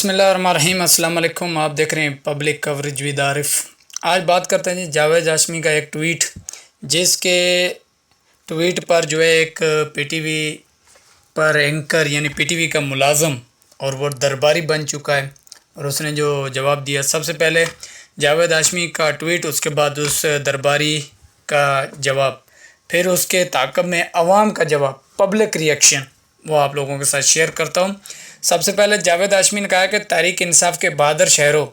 बिस्मिल्लाहिर्रहमानिर्रहीम। अस्सलाम वालेकुम। आप देख रहे हैं पब्लिक कवरेज विद आरिफ। आज बात करते हैं जी जावेद हाशमी का एक ट्वीट, जिसके ट्वीट पर जो है एक पीटीवी पर एंकर यानी पीटीवी का मुलाजम और वो दरबारी बन चुका है और उसने जो जवाब दिया, सबसे पहले जावेद हाशमी का ट्वीट, उसके बाद उस दरबारी का जवाब, फिर उसके ताक़ब में अवाम का जवाब, पब्लिक रिएक्शन, वो आप लोगों के साथ शेयर करता हूँ। सबसे पहले जावेद हाशमी ने कहा कि तहरीक इंसाफ के बहादुर शहरों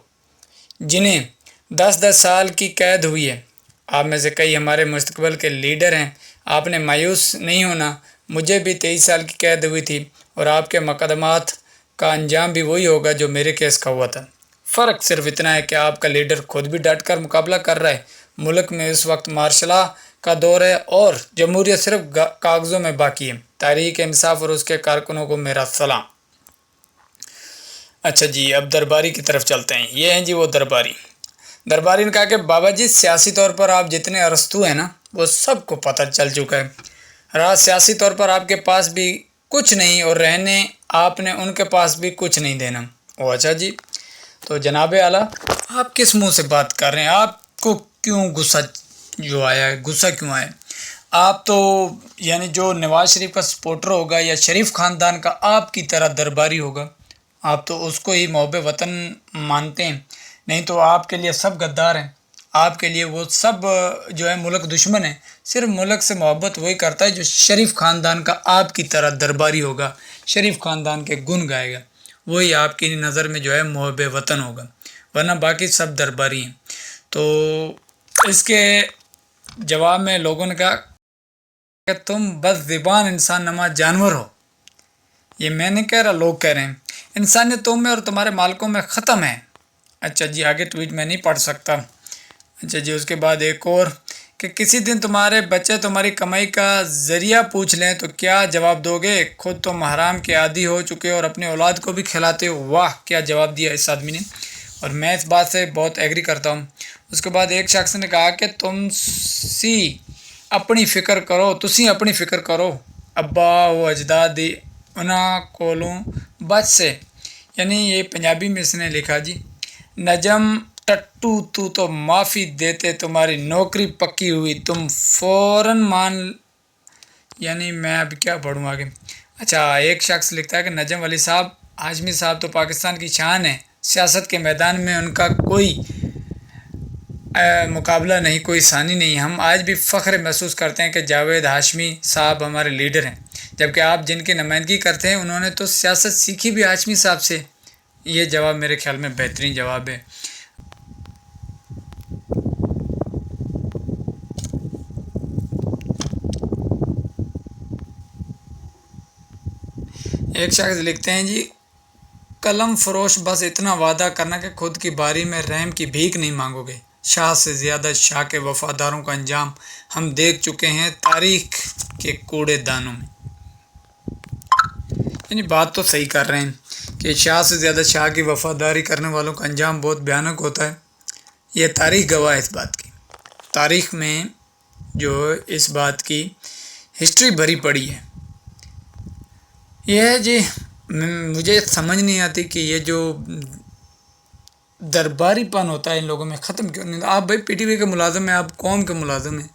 जिन्हें 10-10 साल की कैद हुई है, आप में से कई हमारे मुस्तकबिल के लीडर हैं, आपने मायूस नहीं होना। मुझे भी 23 साल की कैद हुई थी और आपके मुकदमात का अंजाम भी वही होगा जो मेरे केस का हुआ था। फ़र्क सिर्फ इतना है कि आपका लीडर खुद भी डट कर मुकाबला कर रहा है। मुल्क में इस वक्त मार्शल का दौर है और जमहूरियत सिर्फ कागज़ों में बाकी है। तहरीक इंसाफ और उसके कारकुनों को मेरा सलाम। अच्छा जी, अब दरबारी की तरफ चलते हैं। ये हैं जी वो दरबारी ने कहा कि बाबा जी, सियासी तौर पर आप जितने अरस्तू हैं ना, वो सबको पता चल चुका है। रहा सियासी तौर पर आपके पास भी कुछ नहीं और रहने आपने उनके पास भी कुछ नहीं देना। ओ अच्छा जी, तो जनाब आला, आप किस मुंह से बात कर रहे हैं? आपको क्यों गुस्सा जो आया है, गुस्सा क्यों आया? आप तो यानी जो नवाज शरीफ का सपोर्टर होगा या शरीफ ख़ानदान का आपकी तरह दरबारी होगा, आप तो उसको ही मोहब्बे वतन मानते हैं। नहीं तो आपके लिए सब गद्दार हैं, आपके लिए वो सब जो है मुल्क दुश्मन है। सिर्फ मुल्क से मोहब्बत वही करता है जो शरीफ ख़ानदान का आपकी तरह दरबारी होगा, शरीफ ख़ानदान के गुण गाएगा, वही आपकी नज़र में जो है मोहब्बे वतन होगा, वरना बाकी सब दरबारी हैं। तो इसके जवाब में लोगों ने कहा कि तुम बस ज़बान इंसान नमा जानवर हो। ये मैं नहीं कह रहा, लोग कह रहे हैं। इंसानियत तुम में और तुम्हारे मालिकों में ख़त्म है। अच्छा जी, आगे ट्वीट मैं नहीं पढ़ सकता। अच्छा जी, उसके बाद एक और कि किसी दिन तुम्हारे बच्चे तुम्हारी कमाई का ज़रिया पूछ लें तो क्या जवाब दोगे? खुद तुम हराम के आदी हो चुके हो और अपने औलाद को भी खिलाते हो। वाह, क्या जवाब दिया इस आदमी ने, और मैं इस बात से बहुत एग्री करता हूँ। उसके बाद एक शख्स ने कहा कि तुसी अपनी फ़िक्र करो, तुसी अपनी फ़िक्र करो, अब्बा वो अजदाद उन्हों कोलों बच से। यानी ये पंजाबी में इसने लिखा जी, नजम टट्टू तू तो माफ़ी देते तुम्हारी नौकरी पक्की हुई, तुम फ़ौरन मान। यानी मैं अब क्या पढ़ूँ आगे। अच्छा, एक शख्स लिखता है कि नजम अली साहब, हाशमी साहब तो पाकिस्तान की शान है, सियासत के मैदान में उनका कोई मुकाबला नहीं, कोई सानी नहीं। हम आज भी फ़ख्र महसूस करते हैं कि जावेद हाशमी साहब हमारे लीडर हैं, जबकि आप जिनकी नुमाइंदगी करते हैं उन्होंने तो सियासत सीखी भी हाशमी साहब से। ये जवाब मेरे ख्याल में बेहतरीन जवाब है। एक शख्स लिखते हैं जी, कलम फरोश बस इतना वादा करना कि खुद की बारी में रहम की भीख नहीं मांगोगे। शाह से ज़्यादा शाह के वफादारों का अंजाम हम देख चुके हैं तारीख के कूड़ेदानों में। यानी बात तो सही कर रहे हैं कि शाह से ज़्यादा शाह की वफादारी करने वालों का अंजाम बहुत भयानक होता है। ये तारीख गवाह है इस बात की। तारीख में जो इस बात की हिस्ट्री भरी पड़ी है। यह है जी, मुझे समझ नहीं आती कि ये जो दरबारीपन होता है इन लोगों में ख़त्म क्यों नहीं। आप भाई पीटीवी के मुलाजिम हैं, आप कौम के मुलाजिम हैं।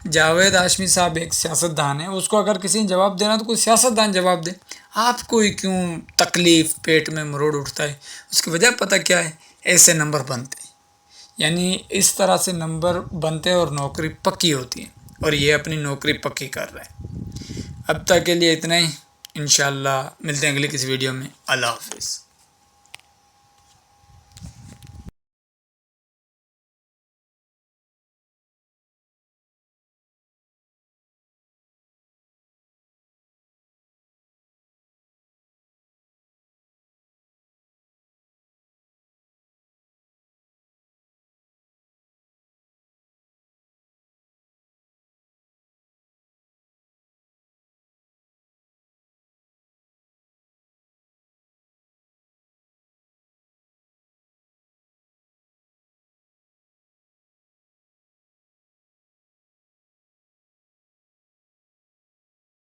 जावेद हाशमी साहब एक सियासतदान है, उसको अगर किसी ने जवाब देना तो कोई सियासतदान जवाब दे। आपको ही क्यों तकलीफ़ पेट में मरोड़ उठता है? उसकी वजह पता क्या है? ऐसे नंबर बनते हैं, यानी इस तरह से नंबर बनते हैं और नौकरी पक्की होती है, और ये अपनी नौकरी पक्की कर रहा है। अब तक के लिए इतना ही। इंशाअल्लाह मिलते हैं अगली किसी वीडियो में। अल्लाह हाफ़िज़।